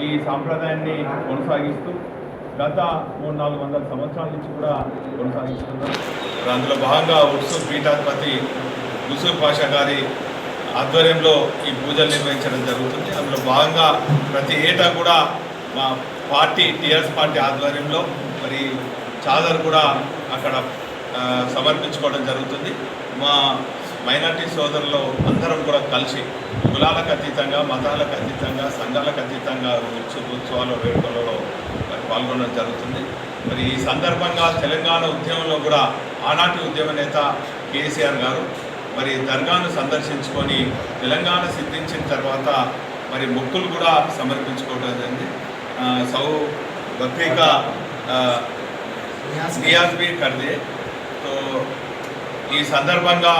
ఈ సాంప్రదాయాన్ని కొనసాగిస్తూ గత 300-400 సంవత్సరాల నుంచి కూడా కొనసాగిస్తున్నారు. అందులో భాగంగా ఉర్సు పీఠాధిపతి యూసుఫ్ పాషా గారి ఆధ్వర్యంలో ఈ పూజలు నిర్వహించడం జరుగుతుంది. అందులో భాగంగా ప్రతి ఏటా కూడా మా పార్టీ టీఆర్ఎస్ పార్టీ ఆధ్వర్యంలో మరి చాదర్ కూడా అక్కడ సమర్పించుకోవడం జరుగుతుంది. మా మైనార్టీ సోదరులు అందరం కూడా కలిసి కులాలకు అతీతంగా, మతాలకు అతీతంగా, సంఘాలకు అతీతంగా ఉత్సవాలు వేడుకలలో మరి పాల్గొనడం జరుగుతుంది. మరి ఈ సందర్భంగా తెలంగాణ ఉద్యమంలో కూడా ఆనాటి ఉద్యమ నేత కేసీఆర్ గారు మరి దర్గాను సందర్శించుకొని తెలంగాణ సిద్ధించిన తర్వాత మరి మొక్కులు కూడా సమర్పించుకోవడం జరిగింది. సౌ బక్రీకా నియాజ్ బీ కర్దే. సో ఈ సందర్భంగా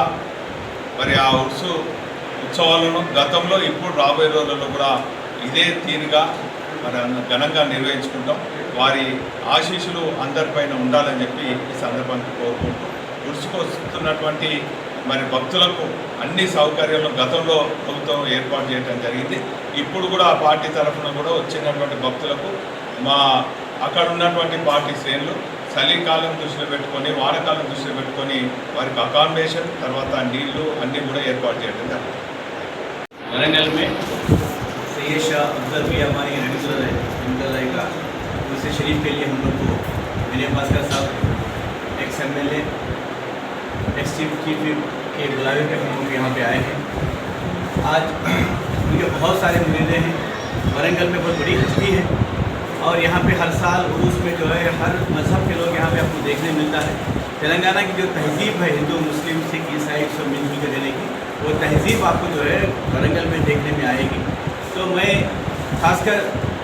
మరి ఆ ఉత్సవాలను గతంలో ఇప్పుడు రాబోయే రోజుల్లో కూడా ఇదే తీరుగా మరి ఘనంగా నిర్వహించుకుంటాం. వారి ఆశీస్సులు అందరిపైన ఉండాలని చెప్పి ఈ సందర్భంగా కోరుకుంటూ ఉరుసుకు వస్తున్నటువంటి మరి భక్తులకు అన్ని సౌకర్యాలు గతంలో ప్రభుత్వం ఏర్పాటు చేయడం జరిగింది. ఇప్పుడు కూడా ఆ పార్టీ తరఫున కూడా వచ్చినటువంటి భక్తులకు మా అక్కడ ఉన్నటువంటి పార్టీ శ్రేణులు చలికాలం దృష్టిలో పెట్టుకొని, వానకాలం దృష్టిలో పెట్టుకొని వారికి అకామిడేషన్ తర్వాత నీళ్లు అన్నీ కూడా ఏర్పాటు చేయడం జరిగింది. वरंगल में सैयद शाह अफजल भी हमारी रेगुलर है, इनका रहेगा। दूसरे शरीफ के लिए हम लोग को मेरे पास का साहब एक्स MLA एक्स चीफ के बुलावे पे हम लोग यहाँ पे आए हैं। आज उनके बहुत सारे मुरीदे हैं। वरंगल में बहुत बड़ी हस्ती है और यहाँ पे हर साल उर्स में जो है हर मज़हब के लोग यहाँ पे आपको देखने मिलता है। तेलंगाना की जो तहज़ीब है हिंदू मुस्लिम सिख ईसाई सब मिलजुल कर रहने की, वो तहज़ीब आपको जो है वरंगल में देखने में आएगी। तो मैं खासकर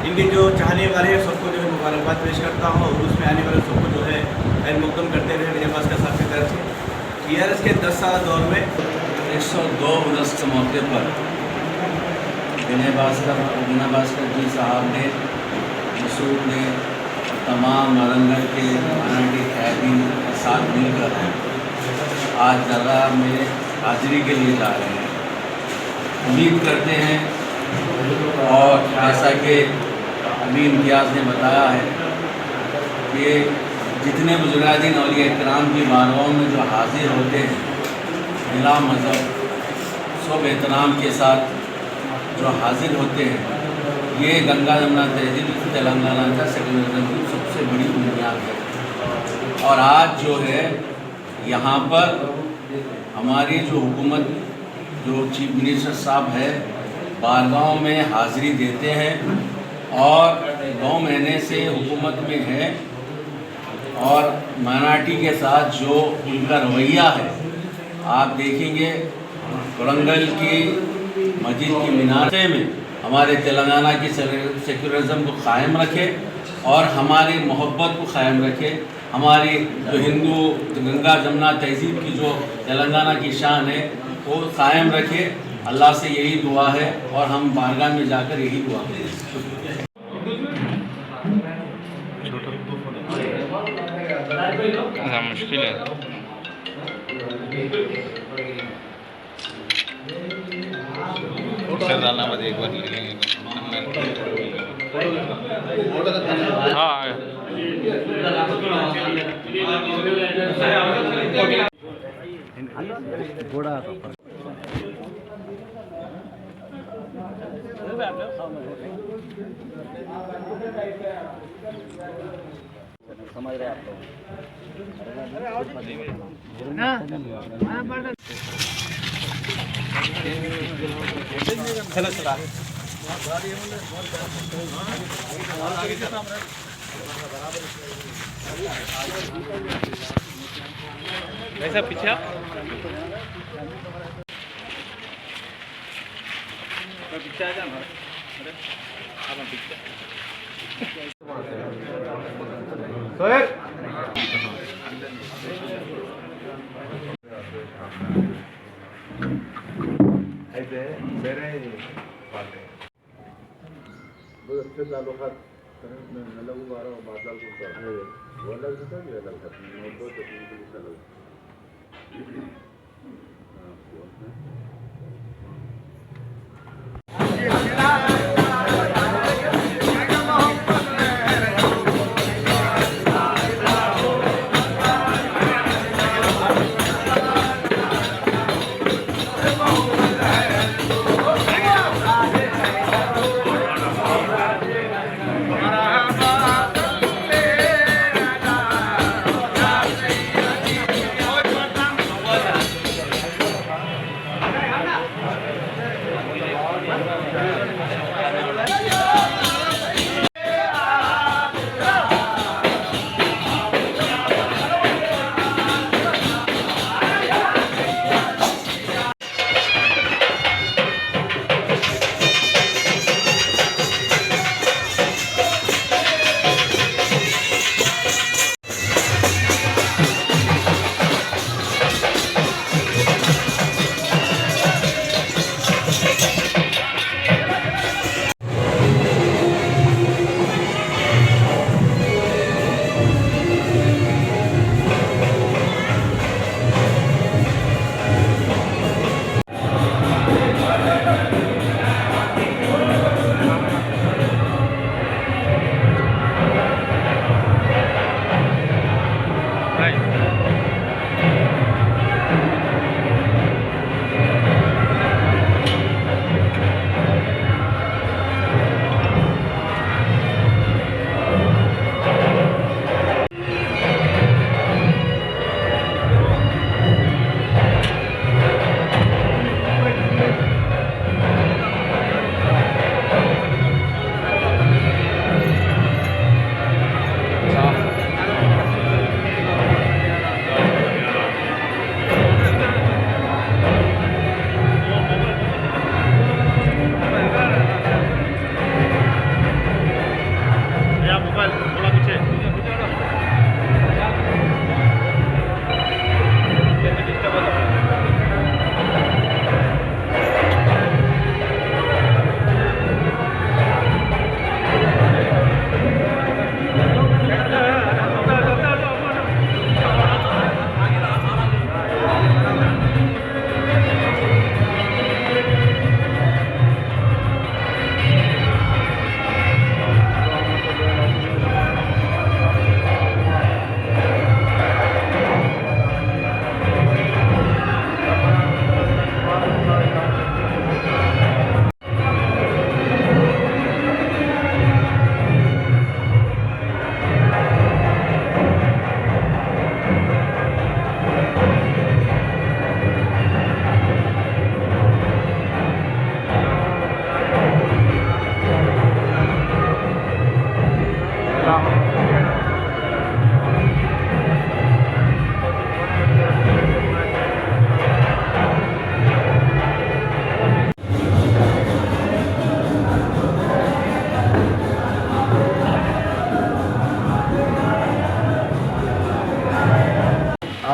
इनके जो चाहने वाले हैं सबको जो है मुबारकबाद पेश करता हूँ और उर्स में आने वाले सबको जो है खैर मुक़द्दम करते हुए मेरे पास का साहब की तरफ से TRS के 10 साल दौर में 102 उर्स के मौके पर विनय भास्कर जी साहब ने, मसूद ने, तमाम वरंगल के मराठी कैदी के साथ मिलकर आज दरगाह में हाजिरी के लिए जा रहे हैं। उम्मीद करते हैं और जैसा कि अभी इम्तियाज़ ने बताया है कि जितने बुजुर्गादीन औलिया इकराम की बारगाहों में जो हाजिर होते हैं बिला मज़हब सब एहतराम के साथ जो हाजिर होते हैं, ये गंगा जमुना तहजीब तेलंगाना का सेकुलरिज्म की सबसे बड़ी बुनियाद है। और आज जो है यहाँ पर हमारी जो हुकूमत जो चीफ मिनिस्टर साहब है बारगाहों में हाज़िरी देते हैं और 9 महीने से हुकूमत में है और मराठी के साथ जो उनका रवैया है आप देखेंगे। वरंगल की मस्जिद की मीनारे में हमारे तेलंगाना की सेकुलरिज्म को कायम रखे और हमारी मोहब्बत को कायम रखे। हमारी जो हिंदू गंगा जमुना तहजीब की जो तेलंगाना की शान है वो कायम रखे। अल्लाह से यही दुआ है और हम बारगाह में जाकर यही दुआ करें। मुश्किल है। डालना मत एक बार लेंगे। हाँ समझ रहे आप लोग? चलो चला वैसा पीछे पीछे आ जाना। अरे पीछे सोहेल అయితే వేరే పార్టీ వచ్చే తాలూకా నెలకు వారం మాట్లాడుకుంటారు వాళ్ళకి చూస్తారు వీళ్ళకి నోట్తో చెప్పింది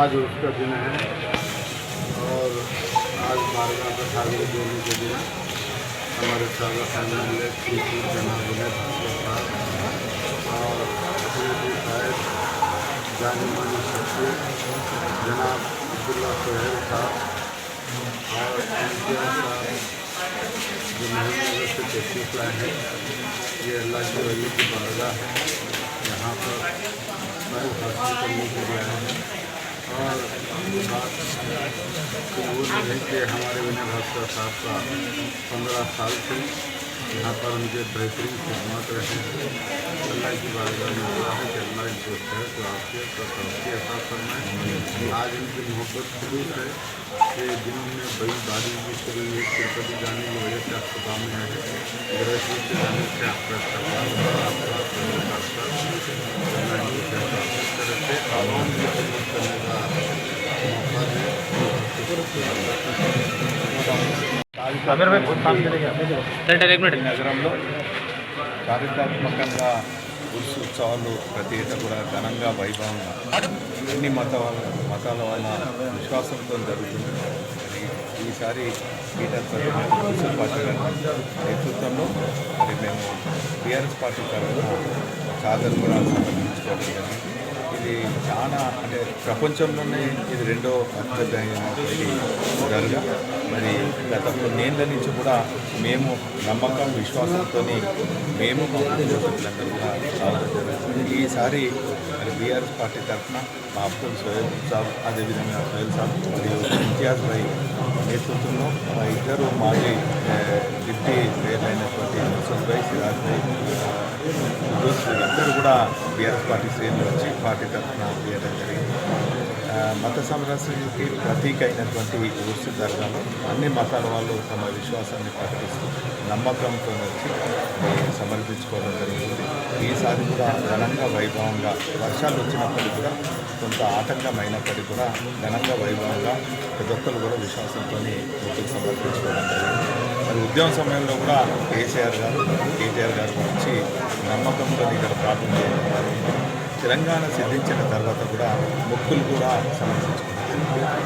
आज उसका दिन है और आज बारगाह प्रसाद देने के दिन हमारे सागर एमएलए जनाब विनय भास्कर साहब और शायद जानी मानी शख्सियत जनाब अब्दुल्ला सोहेल साहब और इम्तियाज साहब जो महबूबनगर से तशरीफ लाए हैं। ये अल्लाह के वली की बारगाह है, यहाँ पर महल हासिल करने के लिए आए हैं। और बात वो नहीं कि हमारे विनय भास्कर साहब का 15 साल से यहाँ पर उनके बेहतरीन खिदमत रहे हैं। अल्लाह की बारगाह में दुआ है कि अल्लाह इनको सेहत व आफियत और तरक्की अता फरमाए। आज इनकी मोहब्बत खलूस है कि जिन्होंने बड़ी बारिश भी शुरू हुई तिरुपति जाने की वजह से अस्पताल में आए हैं। गृहस्थ के जाने से आपका इस्तेमाल आवाम की खिदमत करने का मौका నగరంలో చారిత్రాత్మకంగా ఉర్సు ఉత్సవాలు ప్రతి ఏటా కూడా ఘనంగా వైభవంగా అన్ని మతాల వాళ్ళ విశ్వాసంతో జరుగుతుంది. మరి ఈసారి పీఠాధిపతి యూసుఫ్ పాషా గారి నేతృత్వంలో మరి మేము టీఆర్ఎస్ పార్టీ తరఫున చాదర్ కూడా సమర్పించుకోవడం జరిగింది. ఇది చాలా అంటే ప్రపంచంలోనే ఇది రెండో అత్యధికమైనటువంటి దర్గా. మరి గత కొన్నేళ్ల నుంచి కూడా మేము నమ్మకం విశ్వాసంతో మేము మా కుటుంబ సభ్యులందరూ కూడా రావడం జరుగుతుంది. ఈసారి మరి బీఆర్ఎస్ పార్టీ తరఫున మా అబ్దుల్ సోహెల్ సాబ్ అదేవిధంగా సోహెల్ సాబ్ మరియు ఇంతియాజ్ భాయ్ నేతృత్వంలో మా ఇద్దరు మాజీ డిప్టీ మేయర్ అయినటువంటి యూసుఫ్ భాయ్ సిరాజ్ భాయ్ ఇద్దరు కూడా బీఆర్ఎస్ పార్టీ శ్రేణులు వచ్చి పార్టీ తరఫున చేయడం జరిగింది. మత సామరస్యానికి ప్రతీక అయినటువంటి ఉర్సు దర్గాలో అన్ని మతాల వాళ్ళు తమ విశ్వాసాన్ని ప్రకటిస్తూ నమ్మకంతో వచ్చి సమర్పించుకోవడం జరుగుతుంది. ఈసారి కూడా ఘనంగా వైభవంగా వర్షాలు వచ్చినప్పటికీ కూడా కొంత ఆటంకమైనప్పటికీ కూడా ఘనంగా వైభవంగా ప్రతి ఒక్కరు కూడా విశ్వాసంతో మొక్కులు సమర్పించుకోవడం జరిగింది. మరి ఉద్యమ సమయంలో కూడా కేసీఆర్ గారు కేటీఆర్ గారు వచ్చి నమ్మకంతో ఇక్కడ ప్రార్థన చేయడం. తెలంగాణ సిద్ధించిన తర్వాత కూడా మొక్కులు కూడా సమర్పించుకున్నారు.